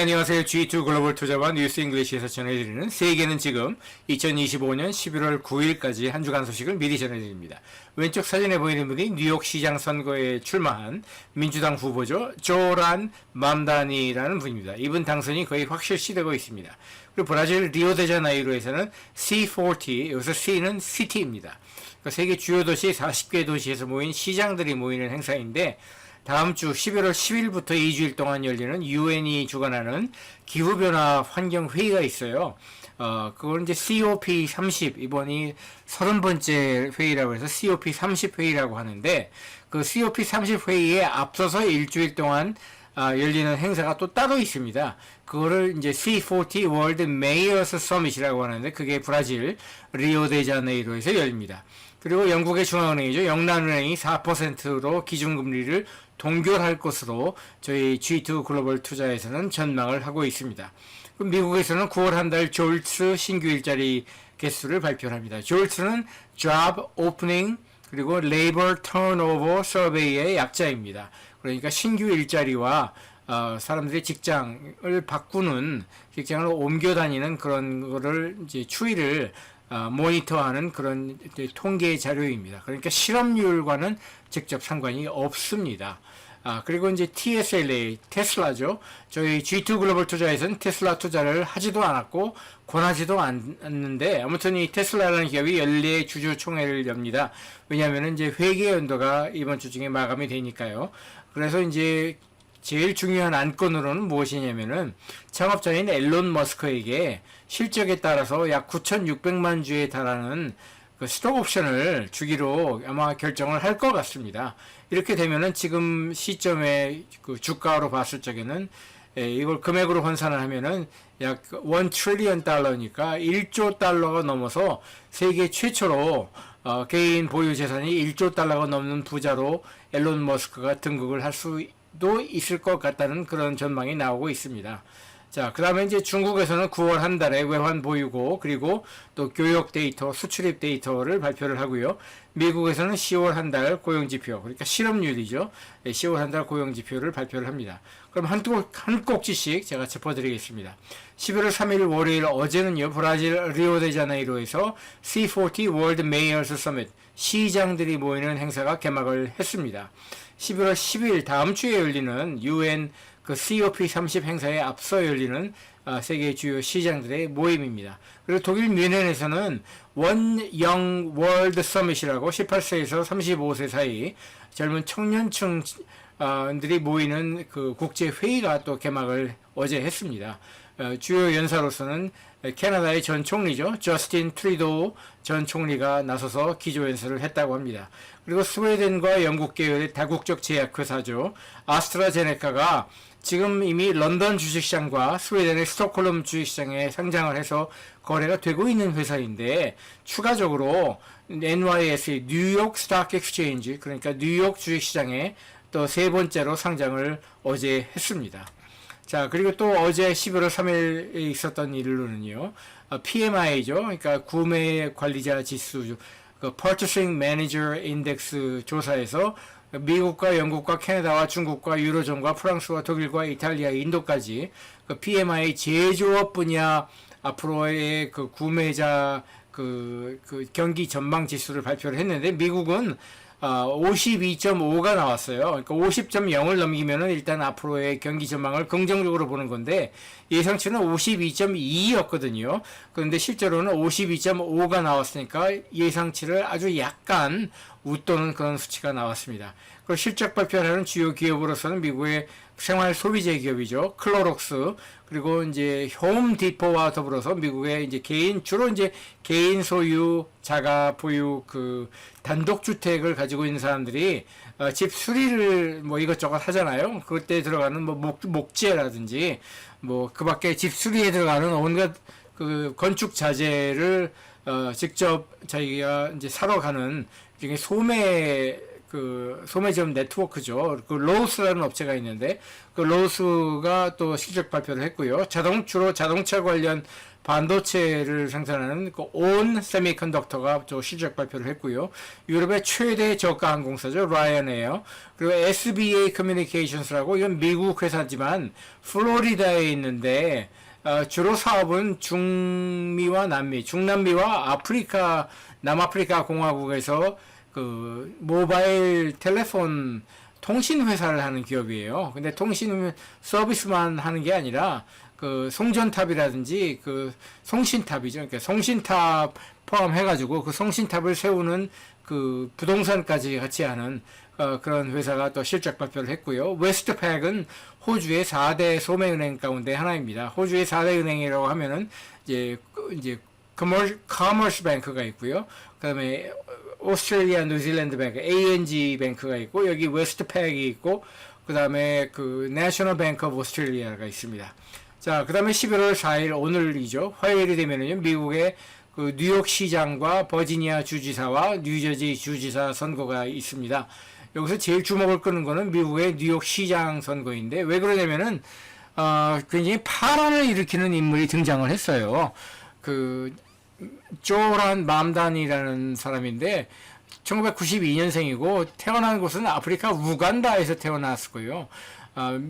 네, 안녕하세요. G2 글로벌 투자와 뉴스 잉글리시에서 전해드리는 세계는 지금 2025년 11월 9일까지 한 주간 소식을 미리 전해드립니다. 왼쪽 사진에 보이는 분이 뉴욕 시장 선거에 출마한 민주당 후보죠. 조란 맘다니라는 분입니다. 이분 당선이 거의 확실시되고 있습니다. 그리고 브라질 리오데자네이루에서는 C40, 여기서 C는 시티입니다. 그러니까 세계 주요 도시 40개 도시에서 모인 시장들이 모이는 행사인데 다음 주 11월 10일부터 2주일 동안 열리는 UN이 주관하는 기후변화 환경회의가 있어요. 그건 이제 COP30, 이번이 30번째 회의라고 해서 COP30 회의라고 하는데, 그 COP30 회의에 앞서서 일주일 동안 열리는 행사가 또 따로 있습니다. 그거를 이제 C40 World Mayors Summit이라고 하는데, 그게 브라질 리오데자네이루에서 열립니다. 그리고 영국의 중앙은행이죠. 영란은행이 4%로 기준금리를 동결할 것으로 저희 G2 글로벌 투자에서는 전망을 하고 있습니다. 그럼 미국에서는 9월 한 달 졸츠 신규 일자리 개수를 발표합니다. 졸츠는 Job Opening 그리고 Labor Turnover Survey의 약자입니다. 그러니까 신규 일자리와 사람들의 직장을 바꾸는, 직장을 옮겨 다니는 그런 거를 이제 추이를 모니터하는 그런 통계 자료입니다. 그러니까 실업률과는 직접 상관이 없습니다. 그리고 이제 TSLA, 테슬라죠. 저희 G2 글로벌 투자에서는 테슬라 투자를 하지도 않았고, 권하지도 않는데, 아무튼 이 테슬라라는 기업이 연례 주주총회를 엽니다. 왜냐하면 이제 회계 연도가 이번 주 중에 마감이 되니까요. 그래서 이제 제일 중요한 안건으로는 무엇이냐면은 창업자인 앨런 머스크에게 실적에 따라서 약 9,600만 주에 달하는 그 스톡 옵션을 주기로 아마 결정을 할 것 같습니다. 이렇게 되면은 지금 시점에 그 주가로 봤을 적에는 이걸 금액으로 환산을 하면은 약 1 트릴리언 달러니까 1조 달러가 넘어서 세계 최초로 개인 보유 재산이 1조 달러가 넘는 부자로 앨런 머스크가 등극을 할 수도 있을 것 같다는 그런 전망이 나오고 있습니다. 자, 그 다음에 이제 중국에서는 9월 한 달에 외환 보유고, 그리고 또 교역 데이터, 수출입 데이터를 발표를 하고요. 미국에서는 10월 한 달 고용지표, 그러니까 실업률이죠. 10월 한 달 고용지표를 발표를 합니다. 그럼 한 꼭지씩 제가 짚어드리겠습니다. 11월 3일 월요일 어제는요, 브라질 리오데자네이루에서 C40 World Mayors Summit, 시장들이 모이는 행사가 개막을 했습니다. 11월 10일 다음 주에 열리는 UN 그 COP30 행사에 앞서 열리는 세계 주요 시장들의 모임입니다. 그리고 독일 뮌헨에서는 One Young World Summit이라고 18세에서 35세 사이 젊은 청년층들이 모이는 그 국제 회의가 또 개막을 어제 했습니다. 주요 연사로서는 캐나다의 전 총리죠. 저스틴 트리도우 전 총리가 나서서 기조연설을 했다고 합니다. 그리고 스웨덴과 영국 계열의 다국적 제약회사죠. 아스트라제네카가 지금 이미 런던 주식시장과 스웨덴의 스톡홀름 주식시장에 상장을 해서 거래가 되고 있는 회사인데, 추가적으로 NYSE 뉴욕 스톡 엑스체인지, 그러니까 뉴욕 주식시장에 또 세 번째로 상장을 어제 했습니다. 자, 그리고 또 어제 11월 3일에 있었던 일로는요, PMI죠. 그러니까 구매 관리자 지수, 그 Purchasing Manager Index 조사에서 미국과 영국과 캐나다와 중국과 유로존과 프랑스와 독일과 이탈리아, 인도까지 그 PMI 제조업 분야 앞으로의 그 구매자 그 경기 전망 지수를 발표를 했는데, 미국은 52.5가 나왔어요. 그러니까 50.0을 넘기면은 일단 앞으로의 경기 전망을 긍정적으로 보는 건데, 예상치는 52.2였거든요. 그런데 실제로는 52.5가 나왔으니까 예상치를 아주 약간 웃도는 그런 수치가 나왔습니다. 그리고 실적 발표를 하는 주요 기업으로서는 미국의 생활 소비재 기업이죠. 클로록스, 그리고 이제 홈디포와 더불어서 미국의 이제 주로 이제 개인 소유, 자가 보유 그 단독주택을 가지고 있는 사람들이 집 수리를 뭐 이것저것 하잖아요. 그때 들어가는 뭐 목재라든지 뭐 그 밖에 집 수리에 들어가는 온갖 그 건축 자재를 직접 자기가 이제 사러 가는 중에 소매 그 소매점 네트워크죠. 그 로우스라는 업체가 있는데 그 로우스가 또 실적 발표를 했고요. 주로 자동차 관련 반도체를 생산하는 그 온 세미컨덕터가 또 실적 발표를 했고요. 유럽의 최대 저가 항공사죠. 라이언에어. 그리고 SBA 커뮤니케이션스라고 이건 미국 회사지만 플로리다에 있는데 주로 사업은 중미와 남미, 중남미와 아프리카, 남아프리카 공화국에서 그 모바일 텔레폰 통신 회사를 하는 기업이에요. 근데 통신 서비스만 하는 게 아니라 그 송전탑이라든지 그 송신탑이죠. 그러니까 송신탑 포함해가지고 그 송신탑을 세우는 그 부동산까지 같이 하는 그런 회사가 또 실적 발표를 했고요. 웨스트팩은 호주의 4대 소매은행 가운데 하나입니다. 호주의 4대 은행이라고 하면은 이제 커머스 뱅크가 있고요. 그다음에 오스트레일리아 뉴질랜드 뱅크 ANG 뱅크가 있고 여기 웨스트팩이 있고 그다음에 그 내셔널 뱅크 오브 오스트레일리아가 있습니다. 자, 그다음에 11월 4일 오늘이죠. 화요일이 되면은 미국의 그 뉴욕 시장과 버지니아 주지사와 뉴저지 주지사 선거가 있습니다. 여기서 제일 주목을 끄는 거는 미국의 뉴욕 시장 선거인데 왜 그러냐면은 굉장히 파란을 일으키는 인물이 등장을 했어요. 그 조란 맘단이라는 사람인데 1992년생이고 태어난 곳은 아프리카 우간다에서 태어났을 거예요.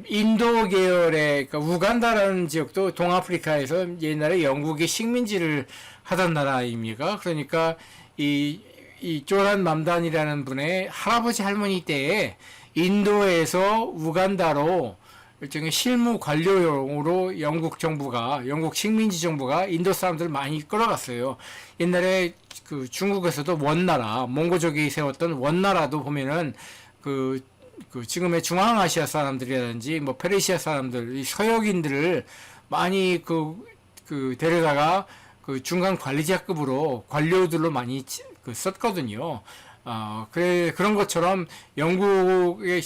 인도 계열의 그러니까 우간다라는 지역도 동아프리카에서 옛날에 영국이 식민지를 하던 나라입니다. 그러니까 이 조란 맘단이라는 분의 할아버지 할머니 때에 인도에서 우간다로 일종의 실무 관료용으로 영국 식민지 정부가 인도 사람들을 많이 끌어갔어요. 옛날에 그 중국에서도 원나라, 몽고족이 세웠던 원나라도 보면은 그 지금의 중앙아시아 사람들이라든지 뭐 페르시아 사람들, 이 서역인들을 많이 데려다가 그 중간 관리자급으로 관료들로 많이 썼거든요. 그런 것처럼 영국의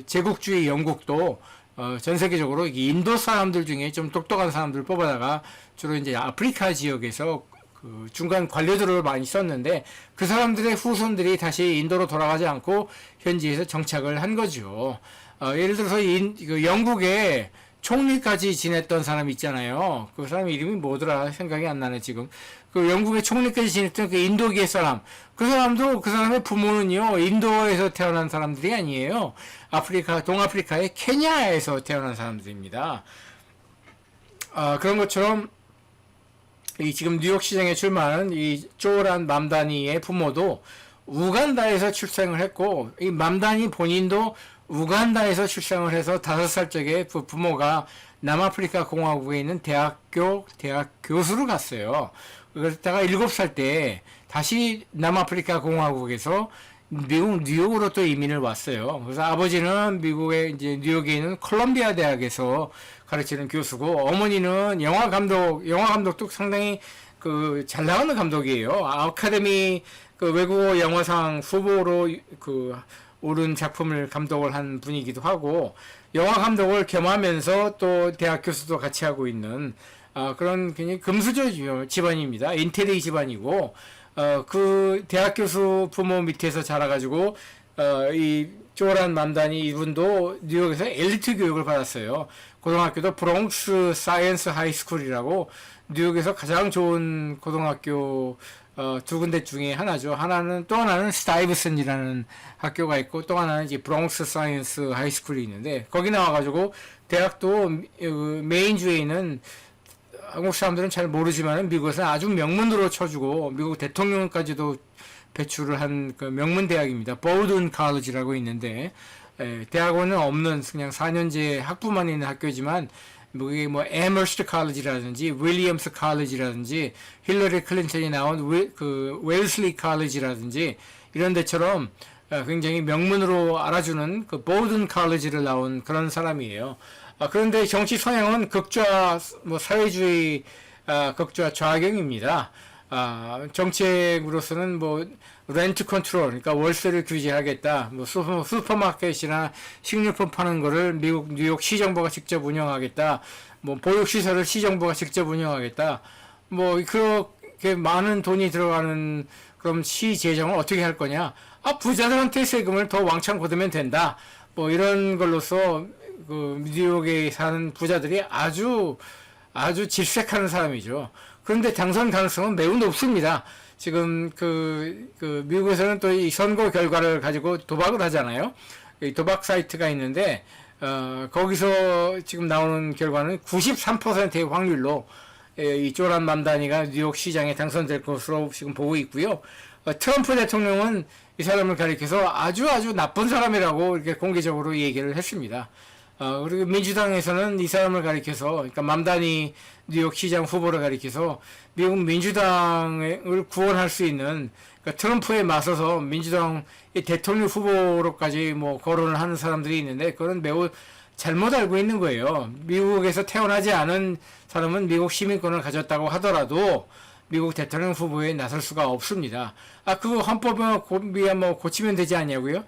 제국주의 영국도 전 세계적으로 인도 사람들 중에 좀 똑똑한 사람들을 뽑아다가 주로 이제 아프리카 지역에서 그 중간 관료들을 많이 썼는데 그 사람들의 후손들이 다시 인도로 돌아가지 않고 현지에서 정착을 한 거죠. 예를 들어서 영국의 총리까지 지냈던 사람 있잖아요. 그 사람 이름이 뭐더라 생각이 안 나네 지금. 그 영국의 총리까지 지냈던 그 인도계 사람. 그 사람의 부모는요 인도에서 태어난 사람들이 아니에요. 동아프리카의 케냐에서 태어난 사람들입니다. 그런 것처럼 지금 뉴욕 시장에 출마하는 이 조란 맘다니의 부모도 우간다에서 출생을 했고 이 맘다니 본인도 우간다에서 출생을 해서 5살 적에 부모가 남아프리카 공화국에 있는 대학 교수로 갔어요. 그러다가 7살 때 다시 남아프리카 공화국에서 미국 뉴욕으로 또 이민을 왔어요. 그래서 아버지는 미국의 이제 뉴욕에 있는 콜롬비아 대학에서 가르치는 교수고 어머니는 영화 감독도 상당히 잘 나가는 감독이에요. 아카데미 외국어 영화상 후보로 오른 작품을 감독을 한 분이기도 하고 영화 감독을 겸하면서 또 대학 교수도 같이 하고 있는 그런 굉장히 금수저 집안입니다. 인테리 집안이고 그 대학 교수 부모 밑에서 자라가지고 이 조란 맘다니 이분도 뉴욕에서 엘리트 교육을 받았어요. 고등학교도 브롱스 사이언스 하이스쿨이라고 뉴욕에서 가장 좋은 고등학교 두 군데 중에 하나죠. 또 하나는 스타이브슨이라는 학교가 있고 또 하나는 이제 브롱스 사이언스 하이스쿨이 있는데 거기 나와가지고 대학도 메인주에 있는 한국 사람들은 잘 모르지만 미국에서는 아주 명문으로 쳐주고 미국 대통령까지도 배출을 한 그 명문 대학입니다. 보든 칼리지라고 있는데 대학원은 없는 그냥 4년제 학부만 있는 학교지만 미국의 뭐 에머스트 칼리지라든지 윌리엄스 칼리지라든지 힐러리 클린턴이 나온 웰슬리 칼리지라든지 이런 데처럼 굉장히 명문으로 알아주는 그 보든 칼리지를 나온 그런 사람이에요. 그런데 정치 성향은 사회주의 극좌 좌경입니다. 정책으로서는 렌트 컨트롤, 그러니까 월세를 규제하겠다. 슈퍼마켓이나 식료품 파는 거를 미국 뉴욕 시정부가 직접 운영하겠다. 보육시설을 시정부가 직접 운영하겠다. 많은 돈이 들어가는 그럼 시 재정을 어떻게 할 거냐? 부자들한테 세금을 더 왕창 걷으면 된다. 뭐 이런 걸로서 그 뉴욕에 사는 부자들이 아주 질색하는 사람이죠. 그런데 당선 가능성은 매우 높습니다. 지금 미국에서는 또 이 선거 결과를 가지고 도박을 하잖아요. 이 도박 사이트가 있는데 거기서 지금 나오는 결과는 93%의 확률로 이 조란 맘다니가 뉴욕 시장에 당선될 것으로 지금 보고 있고요. 트럼프 대통령은 이 사람을 가리켜서 아주 나쁜 사람이라고 이렇게 공개적으로 얘기를 했습니다. 그리고 민주당에서는 이 사람을 가리켜서, 그러니까 맘다니 뉴욕 시장 후보를 가리켜서 미국 민주당을 구원할 수 있는, 그러니까 트럼프에 맞서서 민주당 대통령 후보로까지 뭐 거론을 하는 사람들이 있는데, 그건 매우 잘못 알고 있는 거예요. 미국에서 태어나지 않은 사람은 미국 시민권을 가졌다고 하더라도 미국 대통령 후보에 나설 수가 없습니다. 그거 헌법을 고치면 되지 않냐고요?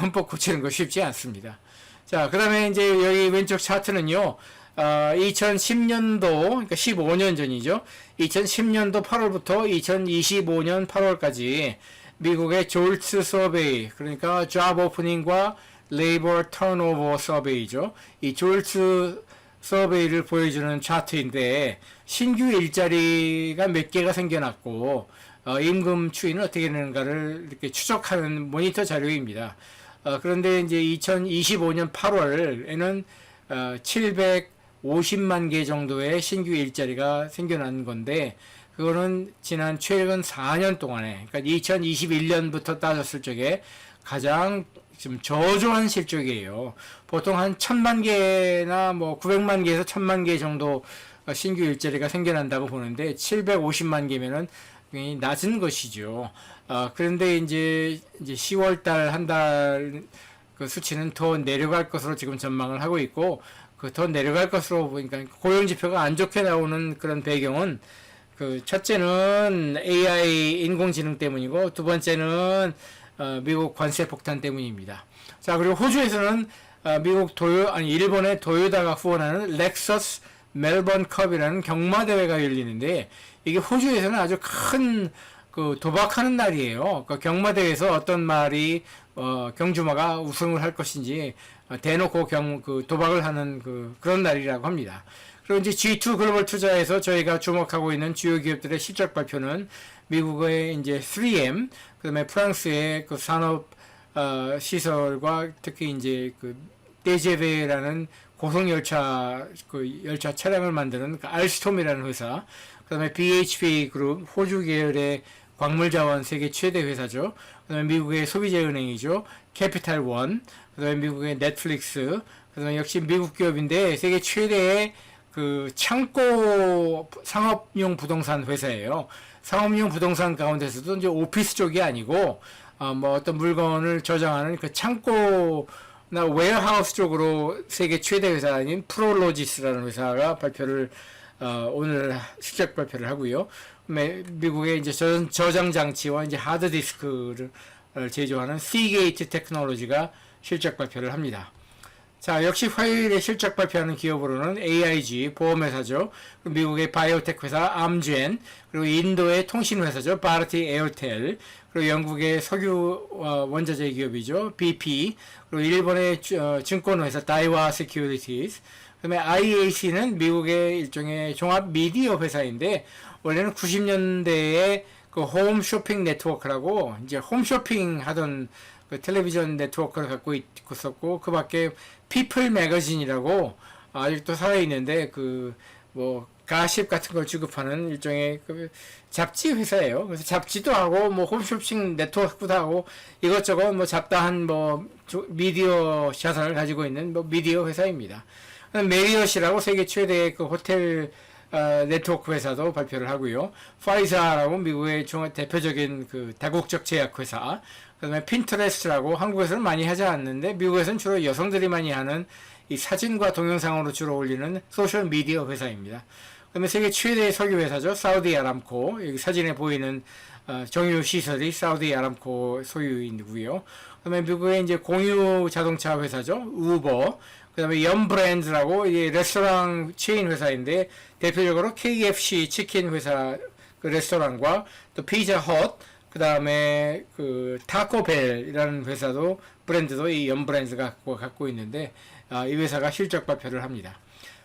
헌법 고치는 거 쉽지 않습니다. 자, 그 다음에 이제 여기 왼쪽 차트는요, 2010년도, 그러니까 15년 전이죠. 2010년도 8월부터 2025년 8월까지 미국의 졸츠 서베이, 그러니까 job opening과 labor turnover 서베이죠. 이 졸츠 서베이를 보여주는 차트인데, 신규 일자리가 몇 개가 생겨났고, 임금 추이는 어떻게 되는가를 이렇게 추적하는 모니터 자료입니다. 그런데 이제 2025년 8월에는 750만 개 정도의 신규 일자리가 생겨난 건데, 그거는 지난 최근 4년 동안에, 그러니까 2021년부터 따졌을 적에 가장 지금 저조한 실적이에요. 보통 한 1000만 개나 뭐 900만 개에서 1000만 개 정도 신규 일자리가 생겨난다고 보는데 750만 개면은 굉장히 낮은 것이죠. 그런데 이제 10월달 한 달 그 수치는 더 내려갈 것으로 지금 전망을 하고 있고, 그 더 내려갈 것으로 보니까 고용 지표가 안 좋게 나오는 그런 배경은, 그 첫째는 AI 인공지능 때문이고, 두 번째는 미국 관세 폭탄 때문입니다. 자, 그리고 호주에서는 일본의 도요타가 후원하는 렉서스 멜번 컵이라는 경마 대회가 열리는데, 이게 호주에서는 아주 큰 도박하는 날이에요. 경마 대회에서 어떤 말이 경주마가 우승을 할 것인지 대놓고 도박을 하는 그런 날이라고 합니다. 그리고 이제 G2 글로벌 투자에서 저희가 주목하고 있는 주요 기업들의 실적 발표는 미국의 이제 3M, 그다음에 프랑스의 산업 시설과 특히 이제 데제베라는 고속열차 열차 차량을 만드는 알스톰이라는 회사, 그다음에 BHP 그룹 호주 계열의 광물자원 세계 최대 회사죠. 그다음에 미국의 소비자은행이죠. 캐피탈 원, 그다음에 미국의 넷플릭스, 그다음에 역시 미국 기업인데 세계 최대의 창고 상업용 부동산 회사예요. 상업용 부동산 가운데서도 이제 오피스 쪽이 아니고 뭐 어떤 물건을 저장하는 창고나 웨어하우스 쪽으로 세계 최대 회사인 프롤로지스라는 회사가 오늘 실적 발표를 하고요. 미국의 이제 저장 장치와 이제 하드 디스크를 제조하는 시게이트 테크놀로지가 실적 발표를 합니다. 자, 역시 화요일에 실적 발표하는 기업으로는 AIG 보험회사죠. 미국의 바이오텍 회사 암젠, 그리고 인도의 통신회사죠. 바르티 에어텔, 그리고 영국의 석유 원자재 기업이죠. BP, 그리고 일본의 증권회사 다이와 세큐리티스, 그다음에 IAC는 미국의 일종의 종합 미디어 회사인데, 원래는 90년대에 홈 쇼핑 네트워크라고 이제 홈 쇼핑 하던 텔레비전 네트워크를 갖고 있었고, 그 밖에 피플 매거진이라고 아직도 살아있는데 가십 같은 걸 취급하는 일종의 잡지 회사예요. 그래서 잡지도 하고 홈쇼핑 네트워크도 하고 이것저것 잡다한 미디어 자산을 가지고 있는 미디어 회사입니다. 메리엇이라고 세계 최대의 호텔 네트워크 회사도 발표를 하고요. 파이자라고 미국의 대표적인 다국적 제약 회사, 그다음에 핀터레스트라고 한국에서는 많이 하지 않는데 미국에서는 주로 여성들이 많이 하는 이 사진과 동영상으로 주로 올리는 소셜 미디어 회사입니다. 그다음에 세계 최대의 석유 회사죠. 사우디 아람코, 여기 사진에 보이는 정유 시설이 사우디 아람코 소유이고요. 그다음에 미국의 이제 공유 자동차 회사죠. 우버, 그다음에 염브랜드라고 이게 레스토랑 체인 회사인데 대표적으로 KFC 치킨 회사 그 레스토랑과 또 피자 헛, 그 다음에 그 타코벨이라는 회사도 브랜드도 이 연브랜드가 갖고 있는데 이 회사가 실적 발표를 합니다.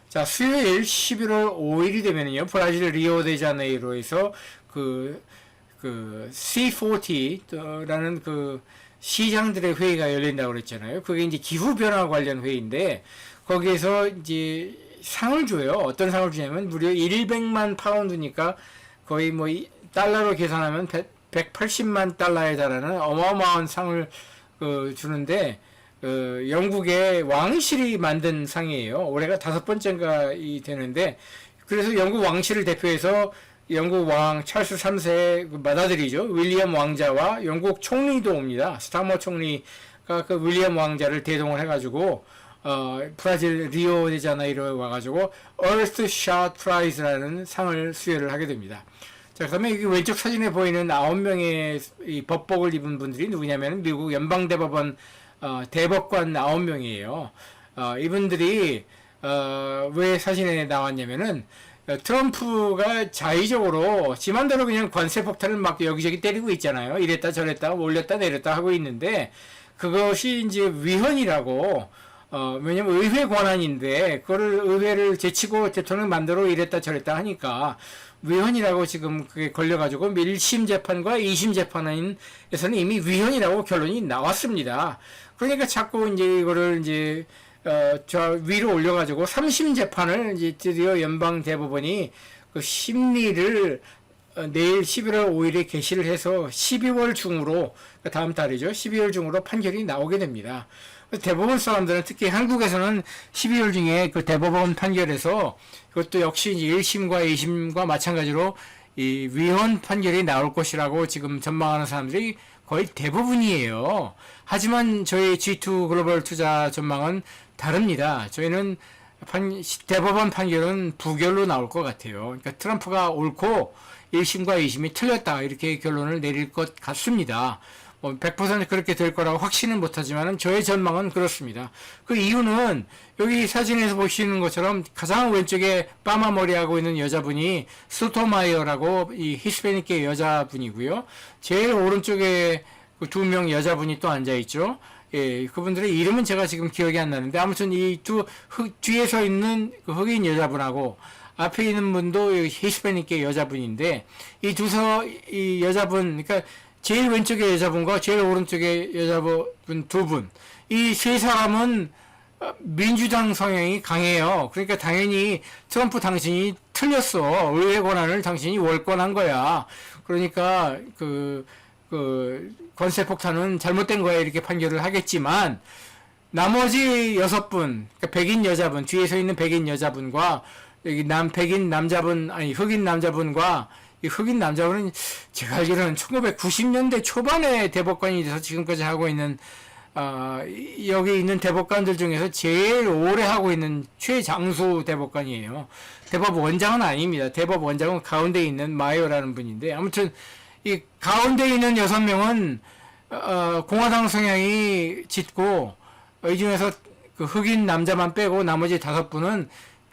자, 수요일 11월 5일이 되면요, 브라질 리오데자네이루에서 그 C40라는 그 시장들의 회의가 열린다고 그랬잖아요. 그게 이제 기후변화 관련 회의인데, 거기에서 이제 상을 줘요. 어떤 상을 주냐면, 무려 100만 파운드니까 거의 뭐, 달러로 계산하면 180만 달러에 달하는 어마어마한 상을 주는데, 영국의 왕실이 만든 상이에요. 올해가 5번째인가 되는데, 그래서 영국 왕실을 대표해서 영국 왕 찰스 3세의 맏아들이죠. 윌리엄 왕자와 영국 총리도 옵니다. 스타머 총리가 그 윌리엄 왕자를 대동을 해가지고, 브라질 리오데자네이루에 와가지고, Earthshot Prize라는 상을 수여를 하게 됩니다. 자, 그 다음에 여기 왼쪽 사진에 보이는 9명의 이 법복을 입은 분들이 누구냐면, 미국 연방대법원, 대법관 9명이에요. 이분들이, 왜 사진에 나왔냐면은, 트럼프가 자의적으로 지만대로 그냥 관세 폭탄을 막 여기저기 때리고 있잖아요. 이랬다 저랬다 올렸다 내렸다 하고 있는데, 그것이 이제 위헌이라고, 왜냐면 의회 권한인데 그거를 의회를 제치고 대통령 맘대로 이랬다 저랬다 하니까 위헌이라고 지금 그게 걸려가지고 1심 재판과 2심 재판에서는 이미 위헌이라고 결론이 나왔습니다. 그러니까 자꾸 이제 이거를 이제 저 위로 올려가지고 3심 재판을 이제 드디어 연방 대법원이 그 심리를 내일 11월 5일에 개시를 해서 12월 중으로, 다음 달이죠. 12월 중으로 판결이 나오게 됩니다. 대법원 사람들은, 특히 한국에서는 12월 중에 그 대법원 판결에서 그것도 역시 이제 1심과 2심과 마찬가지로 이 위헌 판결이 나올 것이라고 지금 전망하는 사람들이 거의 대부분이에요. 하지만 저희 G2 글로벌 투자 전망은 다릅니다. 저희는 대법원 판결은 부결로 나올 것 같아요. 그러니까 트럼프가 옳고 1심과 2심이 틀렸다, 이렇게 결론을 내릴 것 같습니다. 100% 그렇게 될 거라고 확신은 못하지만 저의 전망은 그렇습니다. 그 이유는 여기 사진에서 보시는 것처럼 가장 왼쪽에 빠마 머리하고 있는 여자분이 소토마이어라고 이 히스패닉계 여자분이고요. 제일 오른쪽에 그 2명 여자분이 또 앉아있죠. 예, 그분들의 이름은 제가 지금 기억이 안 나는데, 아무튼 이 뒤에 서 있는 그 흑인 여자분하고 앞에 있는 분도 히스패닉계 여자분인데, 이 여자분, 그러니까 제일 왼쪽의 여자분과 제일 오른쪽의 여자분 2분, 이 세 사람은 민주당 성향이 강해요. 그러니까 당연히 트럼프 당신이 틀렸어. 의회 권한을 당신이 월권한 거야. 그러니까 관세 폭탄은 잘못된 거야, 이렇게 판결을 하겠지만, 나머지 6분, 그러니까 백인 여자분, 뒤에 서 있는 백인 여자분과 여기 백인 남자분, 아니 흑인 남자분과, 이 흑인 남자분은 제가 알기로는 1990년대 초반에 대법관이 돼서 지금까지 하고 있는, 여기 있는 대법관들 중에서 제일 오래 하고 있는 최장수 대법관이에요. 대법원장은 아닙니다. 대법원장은 가운데 있는 마이어라는 분인데, 아무튼 이 가운데 있는 6명은 공화당 성향이 짙고, 이 중에서 그 흑인 남자만 빼고 나머지 5분은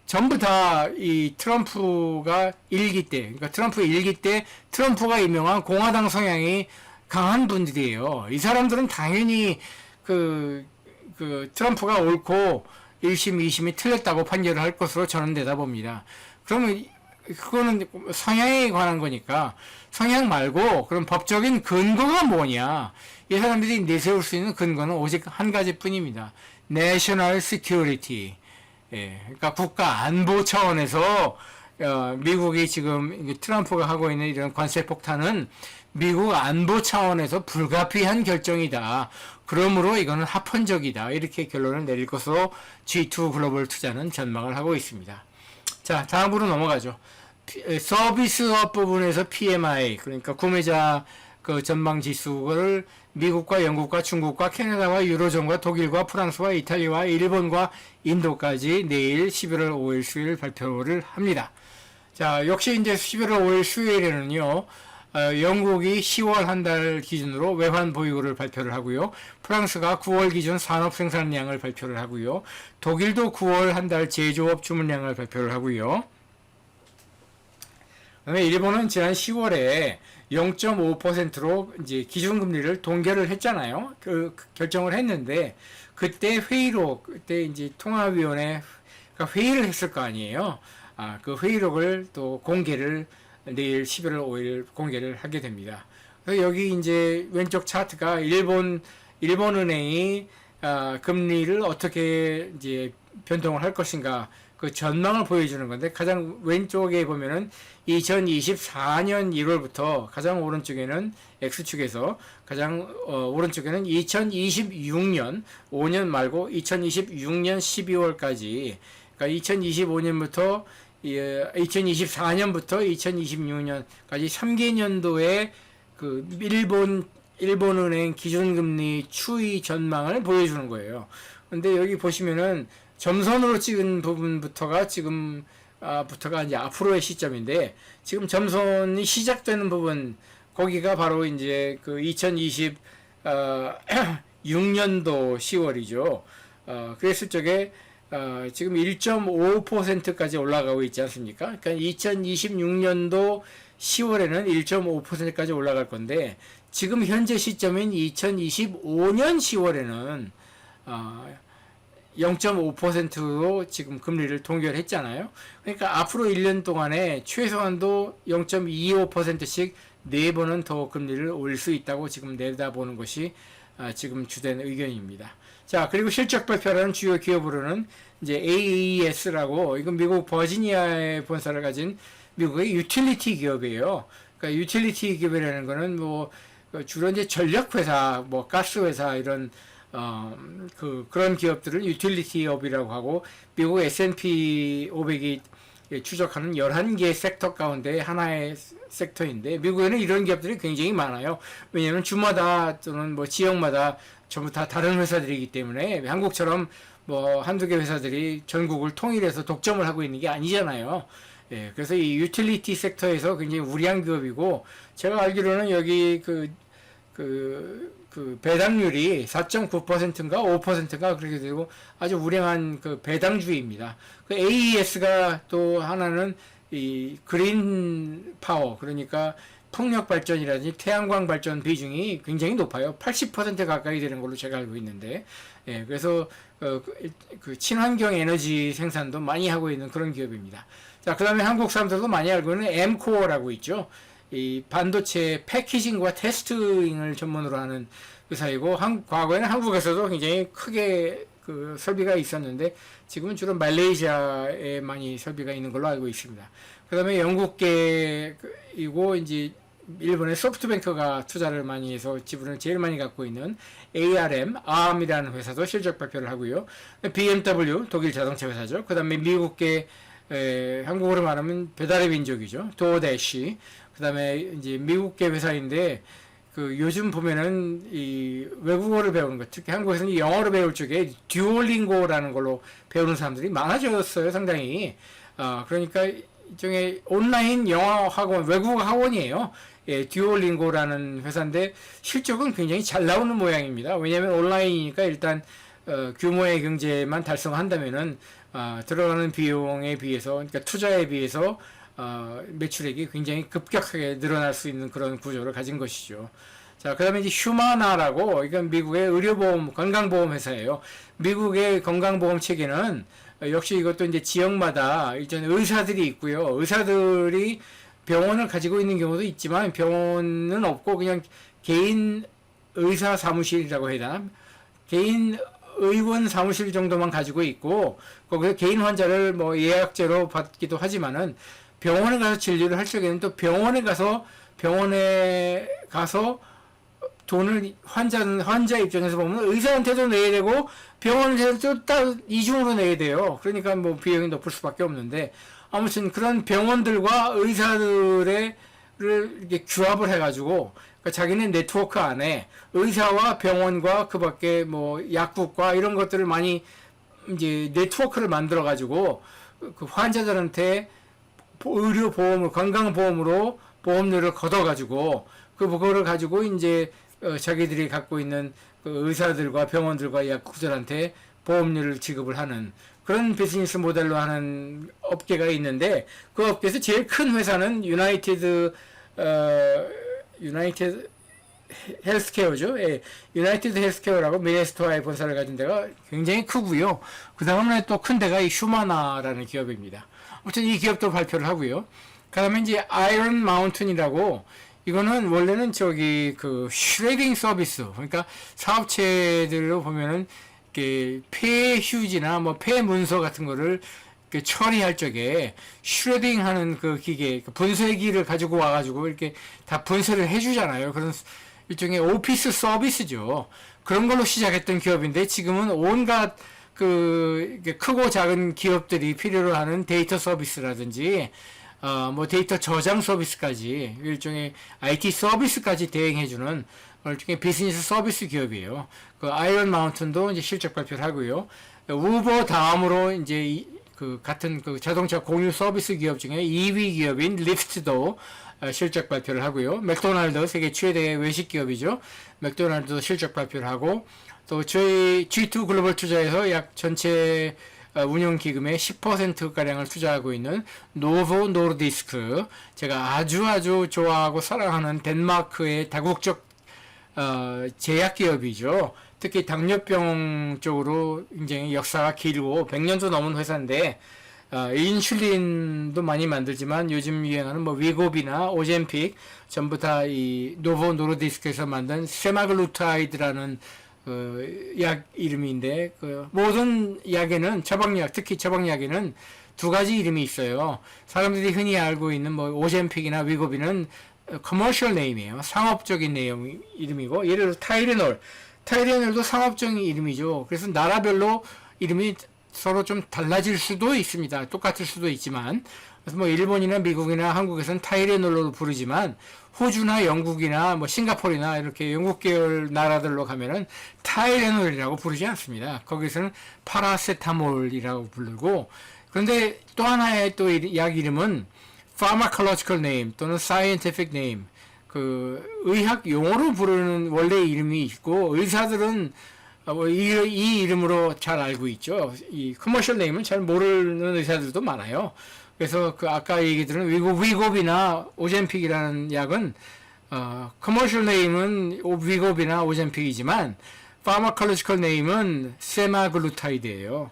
전부 다 이 트럼프가 일기 때, 그러니까 트럼프 일기 때 트럼프가 임명한 공화당 성향이 강한 분들이에요. 이 사람들은 당연히 트럼프가 옳고 1심, 2심이 틀렸다고 판결을 할 것으로 저는 내다봅니다. 그러면 그거는 성향에 관한 거니까, 성향 말고 그럼 법적인 근거가 뭐냐? 이 사람들이 내세울 수 있는 근거는 오직 한 가지 뿐입니다. National Security. 예, 그러니까 국가 안보 차원에서 미국이 지금 트럼프가 하고 있는 이런 관세 폭탄은 미국 안보 차원에서 불가피한 결정이다. 그러므로 이거는 합헌적이다. 이렇게 결론을 내릴 것으로 G2 글로벌 투자는 전망을 하고 있습니다. 자, 다음으로 넘어가죠. 서비스업 부분에서 PMI, 그러니까 구매자 그 전망 지수를 미국과 영국과 중국과 캐나다와 유로존과 독일과 프랑스와 이탈리아와 일본과 인도까지 내일 11월 5일 수요일 발표를 합니다. 자, 역시 이제 11월 5일 수요일에는요, 영국이 10월 한 달 기준으로 외환 보유고를 발표를 하고요. 프랑스가 9월 기준 산업 생산량을 발표를 하고요. 독일도 9월 한 달 제조업 주문량을 발표를 하고요. 그다음에 일본은 지난 10월에 0.5%로 이제 기준금리를 동결을 했잖아요. 결정을 했는데 그때 그때 이제 통화위원회가 회의를 했을 거 아니에요. 그 회의록을 또 내일 11월 5일 공개를 하게 됩니다. 그래서 여기 이제 왼쪽 차트가 일본은행이 금리를 어떻게 이제 변동을 할 것인가 그 전망을 보여주는 건데 가장 왼쪽에 보면은 2024년 1월부터 가장 오른쪽에는 X축에서 가장 오른쪽에는 2026년 5년 말고 2026년 12월까지 그러니까 2025년부터 2024년부터 2026년까지 3개년도에 그 일본은행 기준금리 추이 전망을 보여주는 거예요. 근데 여기 보시면은 점선으로 찍은 부분부터가 부터가 이제 앞으로의 시점인데 지금 점선이 시작되는 부분 거기가 바로 이제 그 2026년도 10월이죠. 그랬을 적에 지금 1.5%까지 올라가고 있지 않습니까? 그러니까 2026년도 10월에는 1.5%까지 올라갈 건데 지금 현재 시점인 2025년 10월에는 0.5%로 지금 금리를 동결했잖아요. 그러니까 앞으로 1년 동안에 최소한도 0.25%씩 4번은 더 금리를 올릴 수 있다고 지금 내다보는 것이 지금 주된 의견입니다. 자, 그리고 실적 발표라는 주요 기업으로는 이제 AES라고 이건 미국 버지니아에 본사를 가진 미국의 유틸리티 기업이에요. 그러니까 유틸리티 기업이라는 거는 뭐 주로 이제 전력 회사, 뭐 가스 회사 이런 그런 기업들을 유틸리티업이라고 하고 미국 S&P 500이 추적하는 11개 섹터 가운데 하나의 섹터인데 미국에는 이런 기업들이 굉장히 많아요. 왜냐하면 주마다 또는 뭐 지역마다 전부 다 다른 회사들이기 때문에 한국처럼 뭐 한두 개 회사들이 전국을 통일해서 독점을 하고 있는 게 아니잖아요. 예, 그래서 이 유틸리티 섹터에서 굉장히 우량한 기업이고 제가 알기로는 여기 그 배당률이 4.9%인가 5%인가 그렇게 되고 아주 우량한 그 배당주의입니다. 그 AES가 또 하나는 이 그린 파워 그러니까 풍력 발전이라든지 태양광 발전 비중이 굉장히 높아요. 80% 가까이 되는 걸로 제가 알고 있는데, 예, 그래서 그 친환경 에너지 생산도 많이 하고 있는 그런 기업입니다. 자, 그다음에 한국 사람들도 많이 알고 있는 M코어라고 있죠. 이 반도체 패키징과 테스팅을 전문으로 하는 회사이고 과거에는 한국에서도 굉장히 크게 그 설비가 있었는데 지금은 주로 말레이시아에 많이 설비가 있는 걸로 알고 있습니다. 그다음에 영국계이고 이제 일본의 소프트뱅크가 투자를 많이 해서 지분을 제일 많이 갖고 있는 ARM이라는 회사도 실적 발표를 하고요. BMW 독일 자동차 회사죠. 그다음에 미국계 한국어로 말하면 배달의 민족이죠. 도어대시. 그다음에 이제 미국계 회사인데 그 요즘 보면은 이 외국어를 배우는 것, 특히 한국에서는 영어를 배울 적에 듀오링고라는 걸로 배우는 사람들이 많아졌어요, 상당히. 그러니까 일종의 온라인 영어 학원, 외국어 학원이에요. 예, 듀오링고라는 회사인데 실적은 굉장히 잘 나오는 모양입니다. 왜냐하면 온라인이니까 일단 규모의 경제만 달성한다면은 들어가는 비용에 비해서, 그러니까 투자에 비해서 매출액이 굉장히 급격하게 늘어날 수 있는 그런 구조를 가진 것이죠. 자, 그 다음에 이제 휴마나라고, 이건 미국의 의료보험, 건강보험 회사예요. 미국의 건강보험 체계는 역시 이것도 이제 지역마다 일단 의사들이 있고요. 의사들이 병원을 가지고 있는 경우도 있지만 병원은 없고 그냥 개인 의사 사무실이라고 해야 되나? 개인 의원 사무실 정도만 가지고 있고 거기서 개인 환자를 뭐 예약제로 받기도 하지만은 병원에 가서 진료를 할 적에는 또 병원에 가서 돈을 환자 입장에서 보면 의사한테도 내야 되고 병원한테도 따로 이중으로 내야 돼요. 그러니까 뭐 비용이 높을 수밖에 없는데 아무튼 그런 병원들과 의사들을 이렇게 규합을 해가지고 그러니까 자기네 네트워크 안에 의사와 병원과 그 밖에 뭐 약국과 이런 것들을 많이 이제 네트워크를 만들어 가지고 그 환자들한테 의료보험을 건강보험으로 보험료를 걷어가지고 그거를 가지고 이제 자기들이 갖고 있는 그 의사들과 병원들과 약국들한테 보험료를 지급을 하는 그런 비즈니스 모델로 하는 업계가 있는데 그 업계에서 제일 큰 회사는 유나이티드 헬스케어죠. 예, 유나이티드 헬스케어라고 미네소타에 본사를 가진 데가 굉장히 크고요. 그 다음에 또 큰 데가 이 휴마나라는 기업입니다. 아무튼 이 기업도 발표를 하고요. 그 다음에 이제 아이런 마운틴이라고 이거는 원래는 저기 그 슈레딩 서비스, 그러니까 사업체들로 보면은 이렇게 폐 휴지나 뭐 폐 문서 같은 거를 처리할 적에 슈레딩 하는 그 기계, 그 분쇄기를 가지고 와가지고 이렇게 다 분쇄를 해주잖아요. 그런 일종의 오피스 서비스죠. 그런 걸로 시작했던 기업인데 지금은 온갖 그 크고 작은 기업들이 필요로 하는 데이터 서비스라든지 뭐 데이터 저장 서비스까지 일종의 IT 서비스까지 대행해주는 일종의 비즈니스 서비스 기업이에요. 그 아이런 마운틴도 이제 실적 발표를 하고요. 우버 다음으로 이제 그 같은 그 자동차 공유 서비스 기업 중에 2위 기업인 리프트도 실적 발표를 하고요. 맥도날드 세계 최대 외식 기업이죠. 맥도날드도 실적 발표를 하고 또 저희 G2 글로벌 투자에서 약 전체 운용 기금의 10%가량을 투자하고 있는 노보 노르디스크, 제가 아주 좋아하고 사랑하는 덴마크의 다국적 제약 기업이죠. 특히 당뇨병 쪽으로 굉장히 역사가 길고 100년도 넘은 회사인데 인슐린도 많이 만들지만 요즘 유행하는 뭐 위고비나 오젬픽 전부 다 이 노보 노르디스크에서 만든 세마글루타이드라는 약 이름인데 그 모든 약에는 처방약, 특히 처방약에는 두 가지 이름이 있어요. 사람들이 흔히 알고 있는 뭐 오젬픽이나 위고비는 커머셜 네임이에요. 상업적인 내용 이름이고, 예를 들어 타이레놀도 상업적인 이름이죠. 그래서 나라별로 이름이 서로 좀 달라질 수도 있습니다. 똑같을 수도 있지만, 그래서 뭐 일본이나 미국이나 한국에서는 타이레놀로 부르지만 호주나 영국이나 뭐 싱가포르나 이렇게 영국 계열 나라들로 가면은 타이레놀이라고 부르지 않습니다. 거기서는 파라세타몰이라고 부르고, 그런데 또 하나의 또 약 이름은 pharmacological name 또는 scientific name, 그 의학 용어로 부르는 원래 이름이 있고 의사들은 이 이름으로 잘 알고 있죠. 이 커머셜 네임은 잘 모르는 의사들도 많아요. 그래서 그 아까 얘기 들은 위고비나 오젬픽이라는 약은 커머셜 네임은 위고비나 오젬픽이지만 파마컬로지컬 네임은 세마글루타이드예요.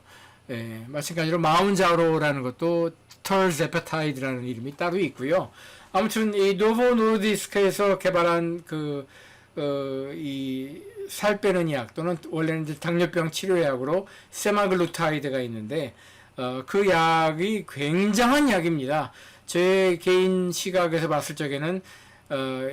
예, 마찬가지로 마운자로라는 것도 털제페타이드라는 이름이 따로 있고요. 아무튼 이 노보 노르디스크에서 개발한 이 살 빼는 약 또는 원래는 이제 당뇨병 치료약으로 세마글루타이드가 있는데 그 약이 굉장한 약입니다. 제 개인 시각에서 봤을 적에는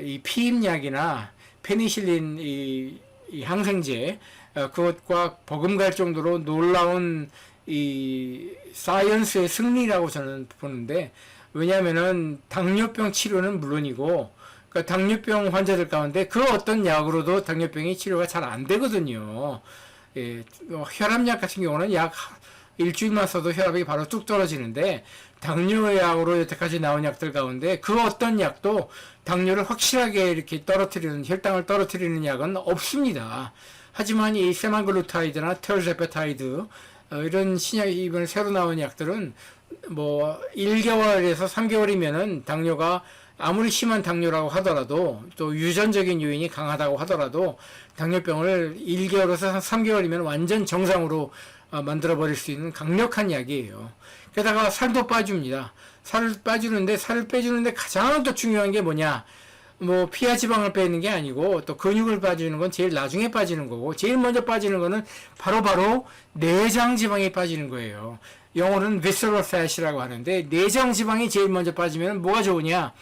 이 피임약이나 페니실린 이 항생제 그것과 버금갈 정도로 놀라운 이 사이언스의 승리라고 저는 보는데, 왜냐하면은 당뇨병 치료는 물론이고 그러니까 당뇨병 환자들 가운데 그 어떤 약으로도 당뇨병이 치료가 잘 안 되거든요. 예, 혈압약 같은 경우는 약 일주일만 써도 혈압이 바로 뚝 떨어지는데 당뇨약으로 여태까지 나온 약들 가운데 그 어떤 약도 당뇨를 확실하게 이렇게 떨어뜨리는, 혈당을 떨어뜨리는 약은 없습니다. 하지만 이 세마글루타이드나 테올제페타이드 이런 신약이 이번에 새로 나온 약들은 뭐 1개월에서 3개월이면은 당뇨가 아무리 심한 당뇨라고 하더라도 또 유전적인 요인이 강하다고 하더라도 당뇨병을 1개월에서 3개월이면 완전 정상으로 만들어 버릴 수 있는 강력한 약이에요. 게다가 살도 빠집니다. 살을 빠지는데, 살을 빼주는데 가장 또 중요한 게 뭐냐, 뭐 피하 지방을 빼는 게 아니고 또 근육을 빠지는 건 제일 나중에 빠지는 거고, 제일 먼저 빠지는 거는 바로 내장 지방이 빠지는 거예요. 영어로는 visceral fat이라고 하는데, 내장 지방이 제일 먼저 빠지면 뭐가 좋으냐,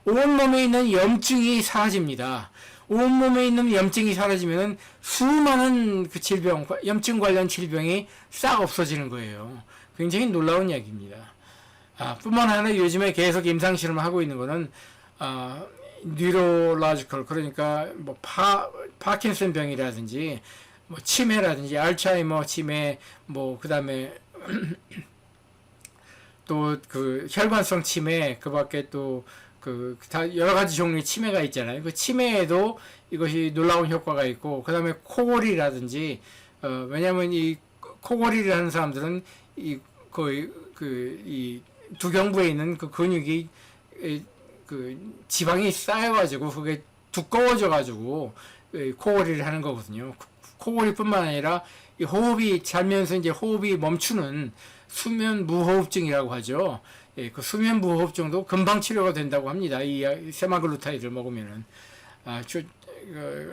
온몸에 있는 염증이 사라집니다. 온몸에 있는 염증이 사라지면 수많은 그 질병, 염증 관련 질병이 싹 없어지는 거예요. 굉장히 놀라운 약입니다. 뿐만 아니라 요즘에 계속 임상실험을 하고 있는 거는 뉴로로지컬, 그러니까 뭐 파킨슨 병이라든지 뭐 치매라든지 알츠하이머 치매, 뭐 그다음에 또 그 혈관성 치매, 그 밖에 또 다 여러 가지 종류의 치매가 있잖아요. 그 치매에도 이것이 놀라운 효과가 있고, 그 다음에 코골이라든지, 왜냐면 이 코골이를 하는 사람들은 이 거의 그 이 두경부에 있는 그 근육이 그 지방이 쌓여가지고 그게 두꺼워져가지고 코골이를 하는 거거든요. 코골이뿐만 아니라 이 호흡이 자면서 이제 호흡이 멈추는 수면 무호흡증이라고 하죠. 예, 그 수면 무호흡증도 금방 치료가 된다고 합니다. 이 세마글루타이드를 먹으면은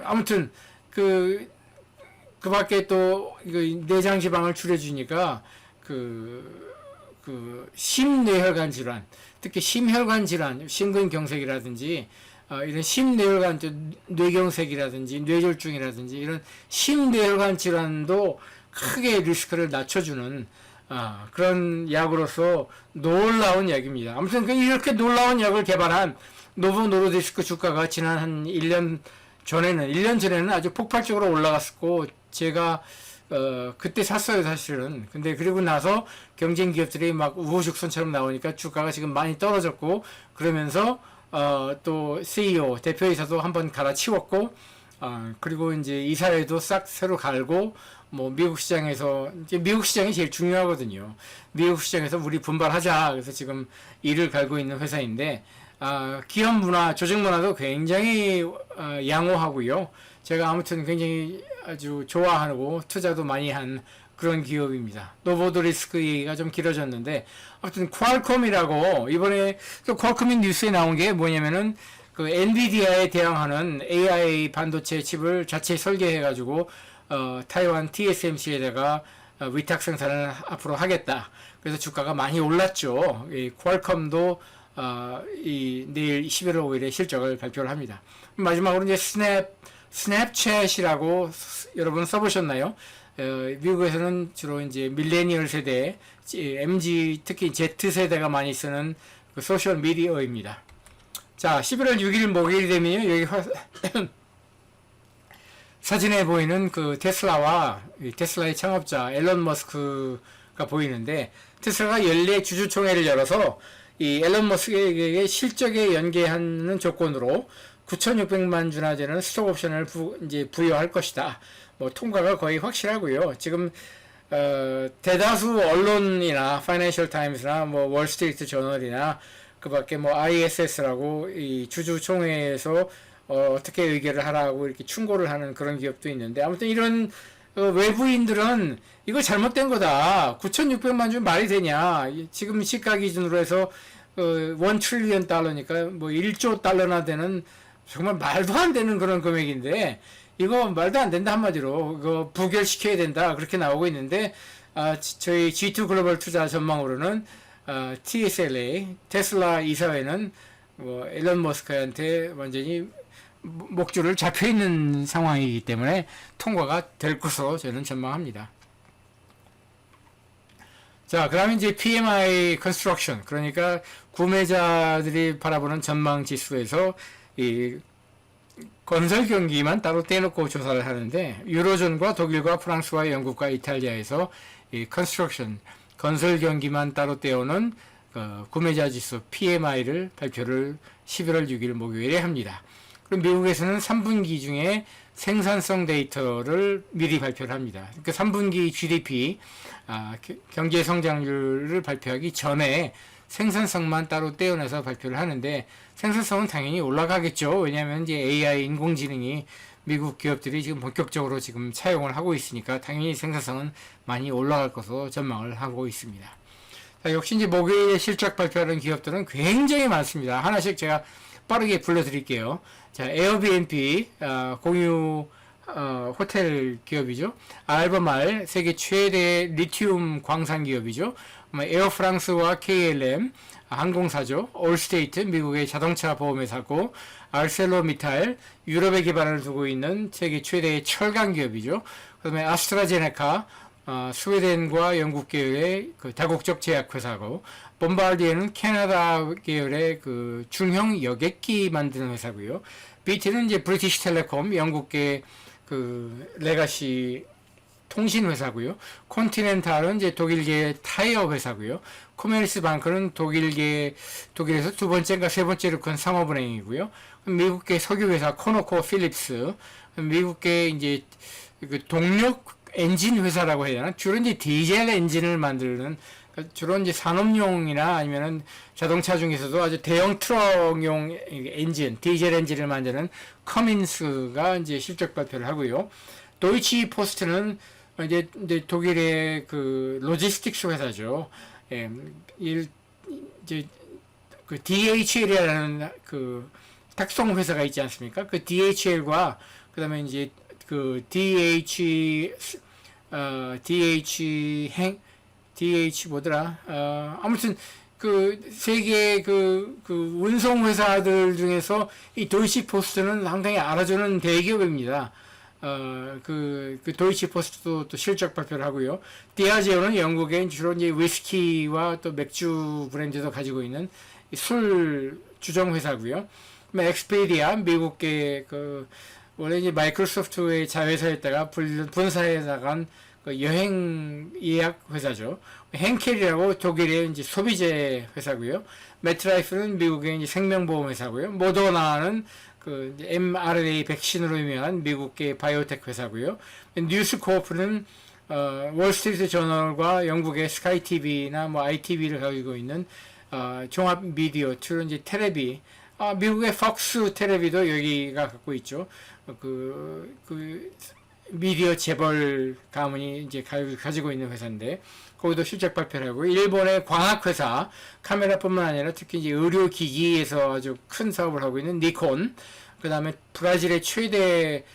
아무튼 그 밖에 또 내장 지방을 줄여주니까 심뇌혈관 질환, 특히 심혈관 질환, 심근경색이라든지 이런 심뇌혈관, 뇌경색이라든지 뇌졸중이라든지 이런 심뇌혈관 질환도 크게 리스크를 낮춰주는 그런 약으로서 놀라운 약입니다. 아무튼 이렇게 놀라운 약을 개발한 노보 노르디스크 주가가 지난 한 1년 전에는 아주 폭발적으로 올라갔었고, 제가 그때 샀어요, 사실은. 근데 그리고 나서 경쟁 기업들이 막 우후죽순처럼 나오니까 주가가 지금 많이 떨어졌고, 그러면서 또 CEO, 대표이사도 한번 갈아치웠고, 그리고 이제 이사회도 싹 새로 갈고, 뭐 미국 시장에서 이제 미국 시장이 제일 중요하거든요. 미국 시장에서 우리 분발하자. 그래서 지금 이를 갈고 있는 회사인데, 기업 문화, 조직 문화도 굉장히 양호하고요. 제가 아무튼 굉장히 아주 좋아하고 투자도 많이 한 그런 기업입니다. 노보드 리스크 얘기가 좀 길어졌는데, 아무튼 퀄컴이라고 이번에 또 퀄컴인 뉴스에 나온 게 뭐냐면은 그 엔비디아에 대항하는 AI 반도체 칩을 자체 설계해가지고 타이완 TSMC에다가 위탁 생산을 앞으로 하겠다. 그래서 주가가 많이 올랐죠. 이 퀄컴도 내일 11월 5일에 실적을 발표를 합니다. 마지막으로 이제 스냅챗이라고 여러분 써보셨나요? 미국에서는 주로 이제 밀레니얼 세대, MG, 특히 Z세대가 많이 쓰는 그 소셜 미디어입니다. 자, 11월 6일 목요일이 되면요, 여기 사진에 보이는 그 테슬라의 창업자 앨런 머스크가 보이는데, 테슬라가 연례 주주총회를 열어서 이 앨런 머스크에게 실적에 연계하는 조건으로 9,600만 주나 되는 스톡 옵션을 이제 부여할 것이다. 뭐 통과가 거의 확실하고요. 지금 대다수 언론이나 파이낸셜 타임스나 뭐 월스트리트 저널이나 그밖에 뭐 ISS라고 이 주주총회에서 어떻게 의결을 하라고 이렇게 충고를 하는 그런 기업도 있는데, 아무튼 이런 외부인들은 이거 잘못된 거다. 9,600만 주 말이 되냐. 지금 시가 기준으로 해서 1 트릴리언 달러니까 뭐 1조 달러나 되는 정말 말도 안 되는 그런 금액인데, 이거 말도 안 된다 한마디로 이거 부결시켜야 된다 그렇게 나오고 있는데, 저희 G2 글로벌 투자 전망으로는 TSLA 테슬라 이사회는 뭐 앨런 머스크한테 완전히 목줄을 잡혀 있는 상황이기 때문에 통과가 될 것으로 저는 전망합니다. 자, 그다음에 이제 PMI 컨스트럭션, 그러니까 구매자들이 바라보는 전망 지수에서 이 건설 경기만 따로 떼놓고 조사를 하는데, 유로존과 독일과 프랑스와 영국과 이탈리아에서 이 컨스트럭션, 건설 경기만 따로 떼어놓은 구매자 지수 PMI를 발표를 11월 6일 목요일에 합니다. 그럼 미국에서는 3분기 중에 생산성 데이터를 미리 발표를 합니다. 그 3분기 GDP, 경제 성장률을 발표하기 전에 생산성만 따로 떼어내서 발표를 하는데, 생산성은 당연히 올라가겠죠. 왜냐하면 이제 AI 인공지능이 미국 기업들이 지금 본격적으로 지금 차용을 하고 있으니까 당연히 생산성은 많이 올라갈 것으로 전망을 하고 있습니다. 자, 역시 이제 목요일에 실적 발표하는 기업들은 굉장히 많습니다. 하나씩 제가 빠르게 불러드릴게요. 자, 에어비앤비, 공유 호텔 기업이죠. 알베말, 세계 최대 리튬 광산 기업이죠. 에어프랑스와 KLM, 항공사죠. 올스테이트, 미국의 자동차 보험회사고, 알셀로미탈, 유럽에 기반을 두고 있는 세계 최대의 철강 기업이죠. 그 다음에 아스트라제네카, 스웨덴과 영국 계열의 그 다국적 제약회사고, 봄바디에는 캐나다 계열의 그 중형 여객기 만드는 회사고요. BT는 이제 브리티시 텔레콤, 영국계 그 레가시 통신 회사고요. 콘티넨탈은 이제 독일계 타이어 회사고요. 코메르스방크는 독일에서 두 번째인가 세 번째로 큰 상업은행이고요. 미국계 석유 회사 코노코 필립스, 미국계 이제 그 동력 엔진 회사라고 해야 되나? 주로 이제 디젤 엔진을 만드는, 주로 이제 산업용이나 아니면은 자동차 중에서도 아주 대형 트럭용 엔진, 디젤 엔진을 만드는 커민스가 이제 실적 발표를 하고요. 도이치 포스트는 이제 독일의 그 로지스틱스 회사죠. 예, 이제 그 DHL이라는 그 탁송 회사가 있지 않습니까? 그 DHL과 그다음에 이제 그 DH 뭐더라? 아무튼 그 세계 그 운송 회사들 중에서 이 도이치 포스트는 상당히 알아주는 대기업입니다. 그 도이치 포스트도 또 실적 발표를 하고요. 디아제오는 영국의 주로 이제 위스키와 또 맥주 브랜드도 가지고 있는 술 주정 회사고요. 엑스피디아 미국계 그 원래 이제 마이크로소프트의 자회사였다가 분사해 나간 그 여행 예약 회사죠. henkel이라고 독일의 이제 소비재 회사고요. 메트라이프는 미국의 이제 생명보험 회사고요. 모더나는 그 mRNA 백신으로 유명한 미국계 바이오텍 회사고요. 뉴스코프는 월스트리트 저널과 영국의 스카이 TV나 뭐 ITV를 가지고 있는 종합 미디어, 주로 이제 테레비, 미국의 폭스 텔레비도 여기가 갖고 있죠. 그 미디어 재벌 가문이 이제 가지고 있는 회사인데, 거기도 실적 발표를 하고, 일본의 광학회사, 카메라뿐만 아니라 특히 이제 의료기기에서 아주 큰 사업을 하고 있는 니콘, 그 다음에 브라질의 최대,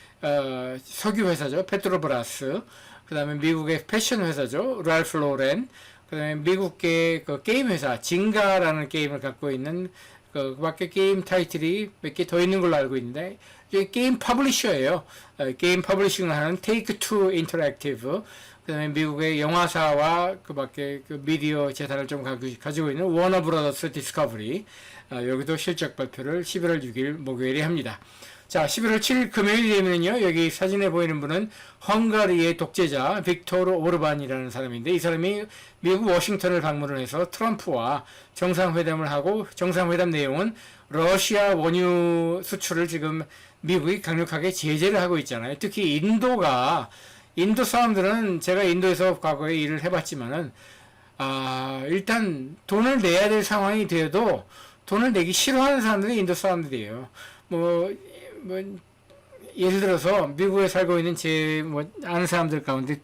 석유 회사죠. 페트로브라스, 그 다음에 미국의 패션 회사죠. 랄프 로렌, 그 다음에 미국의 그 게임 회사, 징가라는 게임을 갖고 있는 그 밖에 게임 타이틀이 몇 개 더 있는 걸로 알고 있는데, 이게 게임 퍼블리셔예요. 게임 퍼블리싱을 하는 테이크 투 인터랙티브, 그다음에 미국의 영화사와 그 밖에 그 미디어 재산을 좀 가지고 있는 워너 브라더스 디스커버리, 여기도 실적 발표를 11월 6일 목요일에 합니다. 자, 11월 7일 금요일이 되면요, 여기 사진에 보이는 분은 헝가리의 독재자 빅토르 오르반이라는 사람인데, 이 사람이 미국 워싱턴을 방문을 해서 트럼프와 정상회담을 하고, 정상회담 내용은 러시아 원유 수출을 지금 미국이 강력하게 제재를 하고 있잖아요. 특히 인도 사람들은, 제가 인도에서 과거에 일을 해봤지만은, 일단 돈을 내야 될 상황이 되어도 돈을 내기 싫어하는 사람들이 인도 사람들이에요. 예를 들어서 미국에 살고 있는 아는 사람들 가운데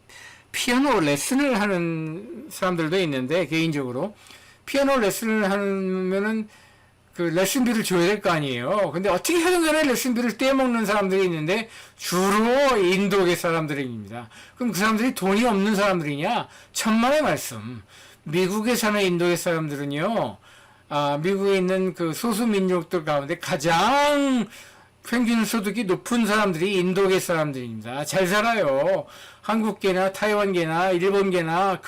피아노 레슨을 하는 사람들도 있는데, 개인적으로 피아노 레슨을 하면은 그 레슨비를 줘야 될 거 아니에요. 근데 어떻게 하든 간에 레슨비를 떼먹는 사람들이 있는데, 주로 인도계 사람들입니다. 그럼 그 사람들이 돈이 없는 사람들이냐? 천만의 말씀. 미국에 사는 인도계 사람들은요, 미국에 있는 그 소수 민족들 가운데 가장 평균 소득이 높은 사람들이 인도계 사람들입니다. 잘 살아요. 한국계나 타이완계나 일본계나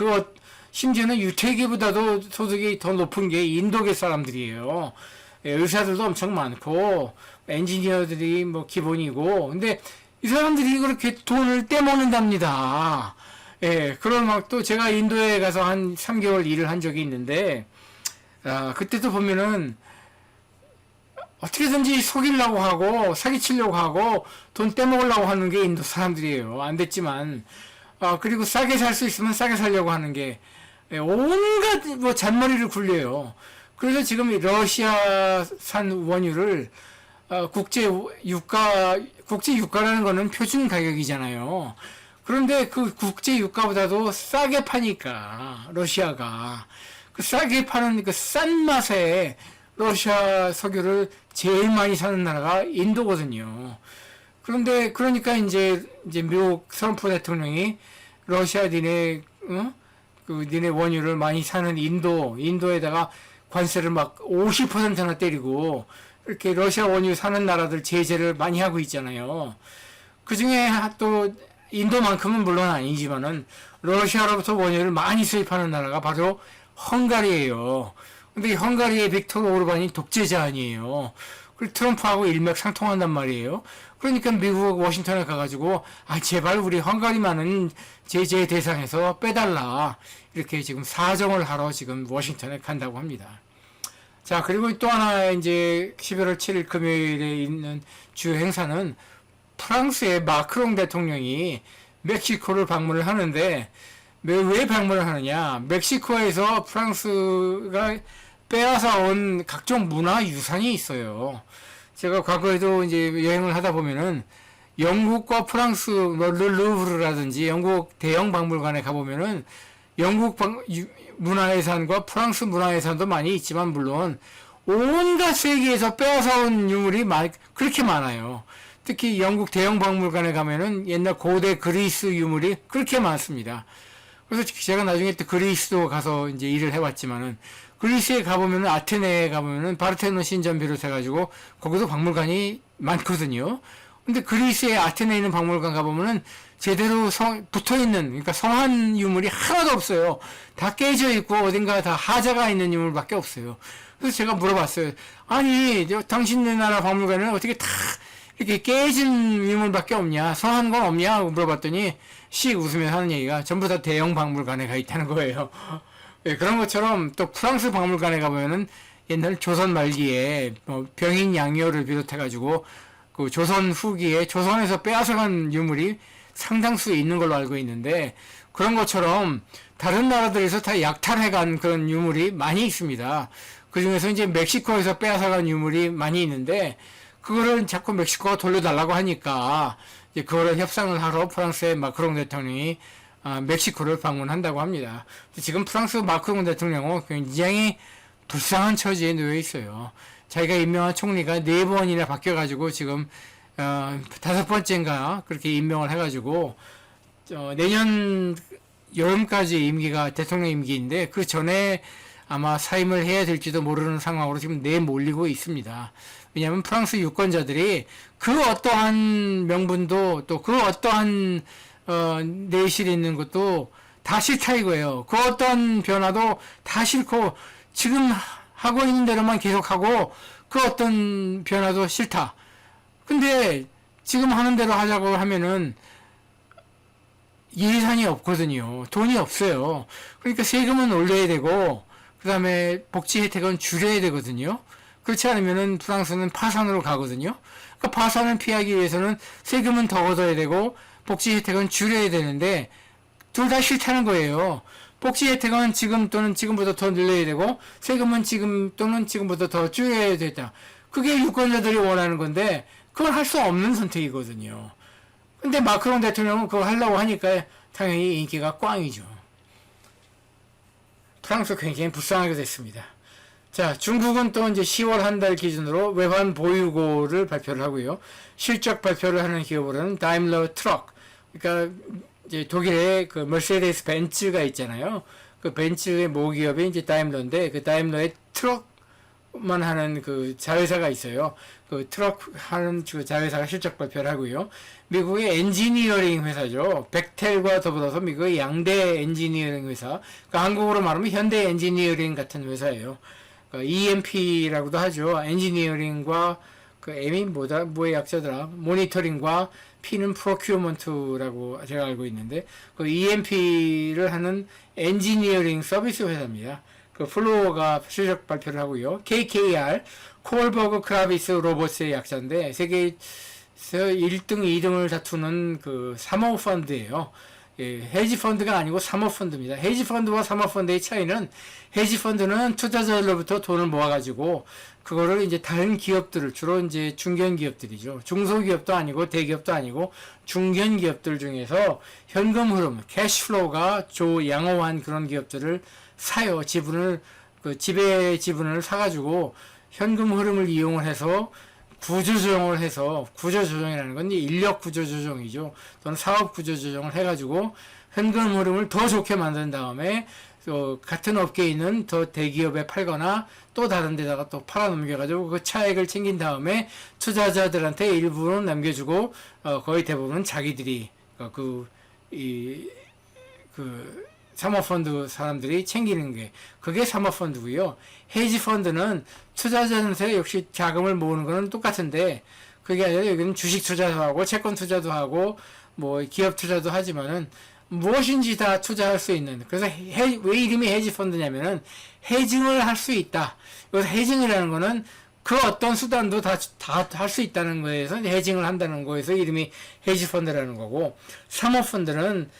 심지어는 유태계보다도 소득이 더 높은 게 인도계 사람들이에요. 의사들도 엄청 많고 엔지니어들이 뭐 기본이고, 근데 이 사람들이 그렇게 돈을 떼먹는답니다. 그런 또 제가 인도에 가서 한 3개월 일을 한 적이 있는데, 그때도 보면은 어떻게든지 속이려고 하고 사기치려고 하고 돈 떼먹으려고 하는 게 인도 사람들이에요. 안 됐지만, 그리고 싸게 살 수 있으면 싸게 살려고 하는 게 온갖 잔머리를 굴려요. 그래서 지금 러시아산 원유를 국제 유가라는 거는 표준 가격이잖아요. 그런데 그 국제 유가보다도 싸게 파니까 러시아가 그 싸게 파는 그 싼 맛에 러시아 석유를 제일 많이 사는 나라가 인도거든요. 그러니까 이제 미국 트럼프 대통령이 러시아 니네 원유를 많이 사는 인도에다가 관세를 막 50%나 때리고, 이렇게 러시아 원유 사는 나라들 제재를 많이 하고 있잖아요. 그 중에 또 인도만큼은 물론 아니지만은 러시아로부터 원유를 많이 수입하는 나라가 바로 헝가리예요. 근데 이 헝가리의 빅토르 오르반이 독재자 아니에요. 그리고 트럼프하고 일맥상통한단 말이에요. 그러니까 미국 워싱턴에 가가지고 제발 우리 헝가리만은 제재 대상에서 빼달라, 이렇게 지금 사정을 하러 지금 워싱턴에 간다고 합니다. 자, 그리고 또 하나 이제 11월 7일 금요일에 있는 주요 행사는 프랑스의 마크롱 대통령이 멕시코를 방문을 하는데 왜 방문을 하느냐? 멕시코에서 프랑스가 빼앗아 온 각종 문화 유산이 있어요. 제가 과거에도 이제 여행을 하다 보면은 영국과 프랑스 뭐 르브르라든지 영국 대형 박물관에 가보면은 영국 문화유산과 프랑스 문화유산도 많이 있지만 물론 온갖 세계에서 빼앗아 온 유물이 그렇게 많아요. 특히 영국 대형 박물관에 가면은 옛날 고대 그리스 유물이 그렇게 많습니다. 그래서 제가 나중에 또 그리스도 가서 이제 일을 해왔지만은 그리스에 가보면은 아테네에 가보면은 바르테논 신전 비롯해가지고 거기도 박물관이 많거든요. 근데 그리스의 아테네에 있는 박물관 가보면은 제대로 붙어있는, 그러니까 성한 유물이 하나도 없어요. 다 깨져 있고 어딘가 다 하자가 있는 유물밖에 없어요. 그래서 제가 물어봤어요. 아니, 당신네 나라 박물관에는 어떻게 다 이렇게 깨진 유물밖에 없냐? 성한 건 없냐? 하고 물어봤더니 씩 웃으면서 하는 얘기가 전부 다 대형 박물관에 가 있다는 거예요. 네, 그런 것처럼 또 프랑스 박물관에 가보면은 옛날 조선 말기에 병인 양요를 비롯해가지고 그 조선 후기에 조선에서 빼앗아간 유물이 상당수 있는 걸로 알고 있는데 그런 것처럼 다른 나라들에서 다 약탈해간 그런 유물이 많이 있습니다. 그 중에서 이제 멕시코에서 빼앗아간 유물이 많이 있는데 그거를 자꾸 멕시코가 돌려달라고 하니까 이제 그거를 협상을 하러 프랑스의 마크롱 대통령이 멕시코를 방문한다고 합니다. 지금 프랑스 마크롱 대통령은 굉장히 불쌍한 처지에 놓여 있어요. 자기가 임명한 총리가 4번이나 바뀌어가지고 지금 5번째인가 그렇게 임명을 해가지고 내년 여름까지 임기가 대통령 임기인데 그 전에 아마 사임을 해야 될지도 모르는 상황으로 지금 내몰리고 있습니다. 왜냐하면 프랑스 유권자들이 그 어떠한 명분도 또 그 어떠한 내실이 있는 것도 다 싫다 이거예요. 그 어떤 변화도 다 싫고 지금 하고 있는 대로만 계속하고 그 어떤 변화도 싫다. 근데 지금 하는 대로 하자고 하면은 예산이 없거든요. 돈이 없어요. 그러니까 세금은 올려야 되고 그 다음에 복지 혜택은 줄여야 되거든요. 그렇지 않으면은 프랑스는 파산으로 가거든요. 그러니까 파산을 피하기 위해서는 세금은 더 걷어야 되고 복지 혜택은 줄여야 되는데 둘 다 싫다는 거예요. 복지 혜택은 지금 또는 지금보다 더 늘려야 되고 세금은 지금 또는 지금보다 더 줄여야 된다. 그게 유권자들이 원하는 건데 그걸 할 수 없는 선택이거든요. 근데 마크롱 대통령은 그거 하려고 하니까 당연히 인기가 꽝이죠. 프랑스 굉장히 불쌍하게 됐습니다. 자, 중국은 또 이제 10월 한 달 기준으로 외환 보유고를 발표를 하고요. 실적 발표를 하는 기업으로는 다임러 트럭, 그러니까 이제 독일의 그 머세데스 벤츠가 있잖아요. 그 벤츠의 모기업이 이제 다임러인데 그 다임러의 트럭만 하는 그 자회사가 있어요. 그 트럭 하는 그 자회사가 실적 발표를 하고요. 미국의 엔지니어링 회사죠. 벡텔과 더불어서 미국의 양대 엔지니어링 회사. 그러니까 한국어로 말하면 현대 엔지니어링 같은 회사예요. 그러니까 EMP라고도 하죠. 엔지니어링과 그 M이 뭐의 약자더라. 모니터링과 P는 프로큐어먼트라고 제가 알고 있는데 그 EMP를 하는 엔지니어링 서비스 회사입니다. 그 플로어가 실적 발표를 하고요. KKR 콜버그 크라비스 로봇의 약자인데 세계에서 1등, 2등을 다투는 그 사모펀드예요. 예, 헤지펀드가 아니고 사모펀드입니다. 헤지펀드와 사모펀드의 차이는 헤지펀드는 투자자들로부터 돈을 모아가지고 그거를 이제 다른 기업들을 주로 이제 중견 기업들이죠. 중소기업도 아니고 대기업도 아니고 중견 기업들 중에서 현금 흐름, 캐시플로우가 양호한 그런 기업들을 사요. 지분을 그 지배 지분을 사가지고 현금 흐름을 이용을 해서 구조조정을 해서 구조조정이라는 건 인력 구조조정이죠. 또는 사업 구조조정을 해가지고 현금 흐름을 더 좋게 만든 다음에 같은 업계에 있는 더 대기업에 팔거나 또 다른 데다가 또 팔아 넘겨가지고 그 차액을 챙긴 다음에 투자자들한테 일부는 남겨주고 거의 대부분 자기들이 사모펀드 사람들이 챙기는 게 그게 사모펀드고요. 헤지펀드는 투자자한테 역시 자금을 모으는 거는 똑같은데 그게 아니라 여기는 주식 투자도 하고 채권 투자도 하고 뭐 기업 투자도 하지만은 무엇인지 다 투자할 수 있는 그래서 왜 이름이 헤지펀드냐면은 헤징을 할 수 있다. 그래서 헤징이라는 거는 그 어떤 수단도 다 할 수 있다는 거에서 해징을 한다는 거에서 이름이 헤지펀드라는 거고, 사모펀드는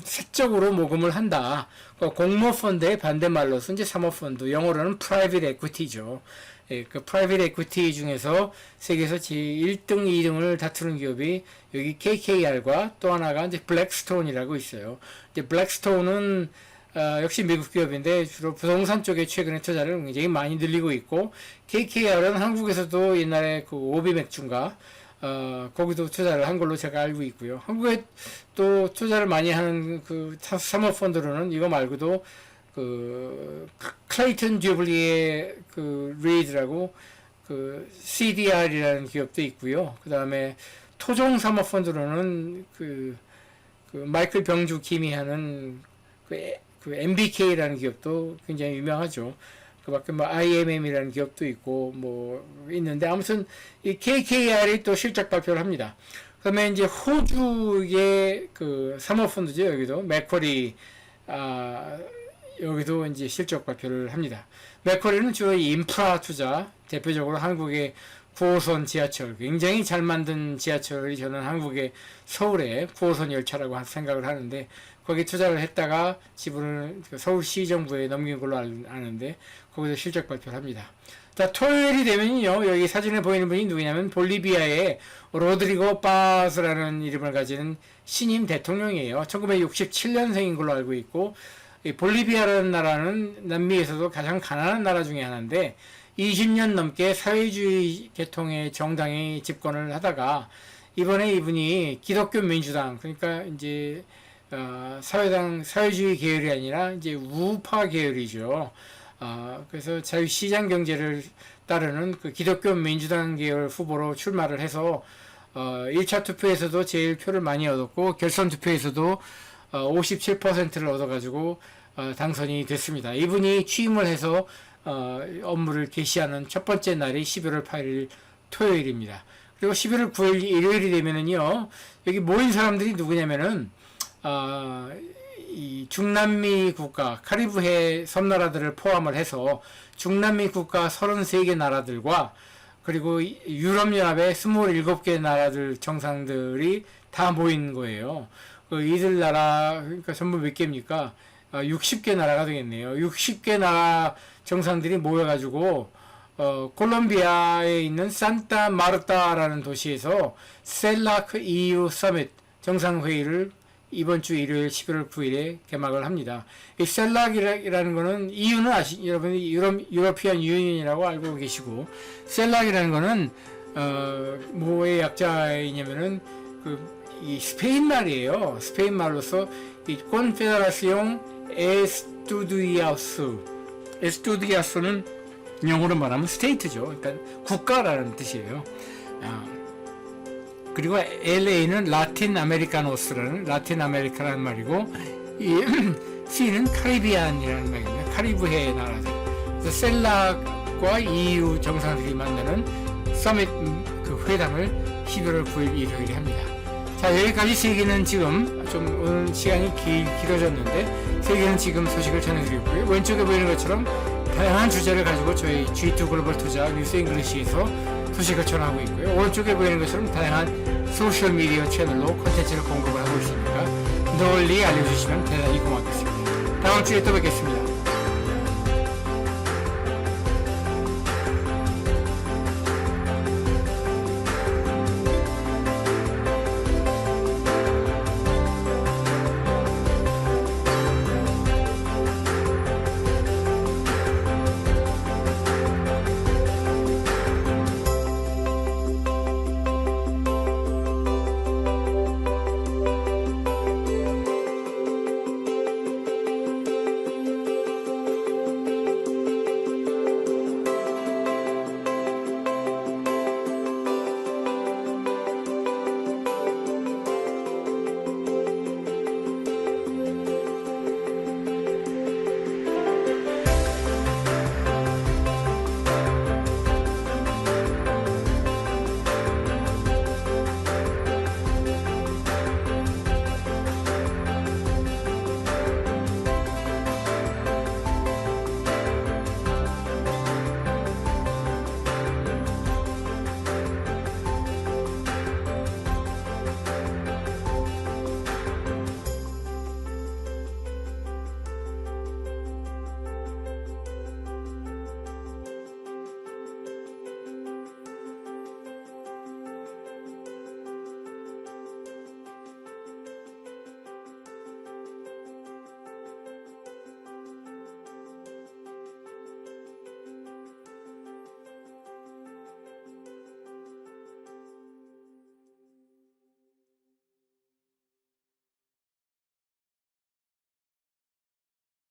사적으로 모금을 한다. 공모펀드의 반대말로서 이제 사모펀드, 영어로는 프라이빗 에퀴티죠. 예, 그 프라이빗 에퀴티 중에서 세계에서 제1등, 2등을 다투는 기업이 여기 KKR과 또 하나가 이제 블랙스톤이라고 있어요. 이제 블랙스톤은 역시 미국 기업인데 주로 부동산 쪽에 최근에 투자를 굉장히 많이 늘리고 있고, KKR은 한국에서도 옛날에 그 오비맥주인가 거기도 투자를 한 걸로 제가 알고 있고요. 한국에 또 투자를 많이 하는 그 사모펀드로는 이거 말고도 그 클레이턴 듀블리의 그 리드라고 그 CDR이라는 기업도 있고요. 그 다음에 토종 사모펀드로는 그 마이클 병주 김이 하는 그 MBK라는 기업도 굉장히 유명하죠. 그 밖에 뭐 IMM이라는 기업도 있고 뭐 있는데, 아무튼 이 KKR이 또 실적 발표를 합니다. 그다음에 이제 호주의 그 사모펀드죠. 여기도 맥쿼리 여기도 이제 실적 발표를 합니다. 맥쿼리는 주로 인프라 투자, 대표적으로 한국의 9호선 지하철, 굉장히 잘 만든 지하철이 저는 한국의 서울의 9호선 열차라고 생각을 하는데, 거기 투자를 했다가 지분을 서울시 정부에 넘긴 걸로 아는데 거기서 실적 발표를 합니다. 자, 토요일이 되면요, 여기 사진에 보이는 분이 누구냐면 볼리비아의 로드리고 파스라는 이름을 가지는 신임 대통령이에요. 1967년생인 걸로 알고 있고, 이 볼리비아라는 나라는 남미에서도 가장 가난한 나라 중에 하나인데 20년 넘게 사회주의 계통의 정당이 집권을 하다가 이번에 이분이 기독교 민주당, 그러니까 이제 사회주의 계열이 아니라 이제 우파 계열이죠. 그래서 자유시장 경제를 따르는 그 기독교 민주당 계열 후보로 출마를 해서 1차 투표에서도 제일 표를 많이 얻었고, 결선 투표에서도 57%를 얻어가지고 당선이 됐습니다. 이분이 취임을 해서 업무를 개시하는 첫 번째 날이 11월 8일 토요일입니다. 그리고 11월 9일 일요일이 되면은요, 여기 모인 사람들이 누구냐면은 이 중남미 국가, 카리브해 섬나라들을 포함을 해서 중남미 국가 33개 나라들과 그리고 유럽연합의 27개 나라들 정상들이 다 모인 거예요. 이들 나라, 그러니까 전부 몇 개입니까? 60개 나라가 되겠네요. 60개 나라 정상들이 모여가지고 콜롬비아에 있는 산타 마르타라는 도시에서 셀라크 EU 서밋 정상회의를 이번 주 일요일 11월 9일에 개막을 합니다. 이 셀락이라는 거는 EU는 여러분이 유러피안 유니언이라고 알고 계시고, 셀락이라는 거는 뭐의 약자이냐면은 이 스페인 말이에요. 스페인 말로서 이 Confederación 에스투디아스는 영어로 말하면 스테이트죠. 그러니까 국가라는 뜻이에요. 그리고 LA는 라틴 아메리카노스라는 라틴 아메리카라는 말이고, 이 C는 카리비안이라는 말입니다. 카리브해 나라들. 그래서 셀락과 EU 정상들이 만나는 서밋 그 회담을 11월 9일 일요일에 합니다. 자, 여기까지 세계는 지금 좀 오늘 시간이 길어졌는데, 세계는 지금 소식을 전해드리고요. 왼쪽에 보이는 것처럼 다양한 주제를 가지고 저희 G2 글로벌 투자 뉴스 잉글리시에서 소식을 전하고 있고요. 오른쪽에 보이는 것처럼 다양한 소셜미디어 채널로 콘텐츠를 공급을 하고 있으니까 널리 알려주시면 대단히 고맙겠습니다. 다음 주에 또 뵙겠습니다.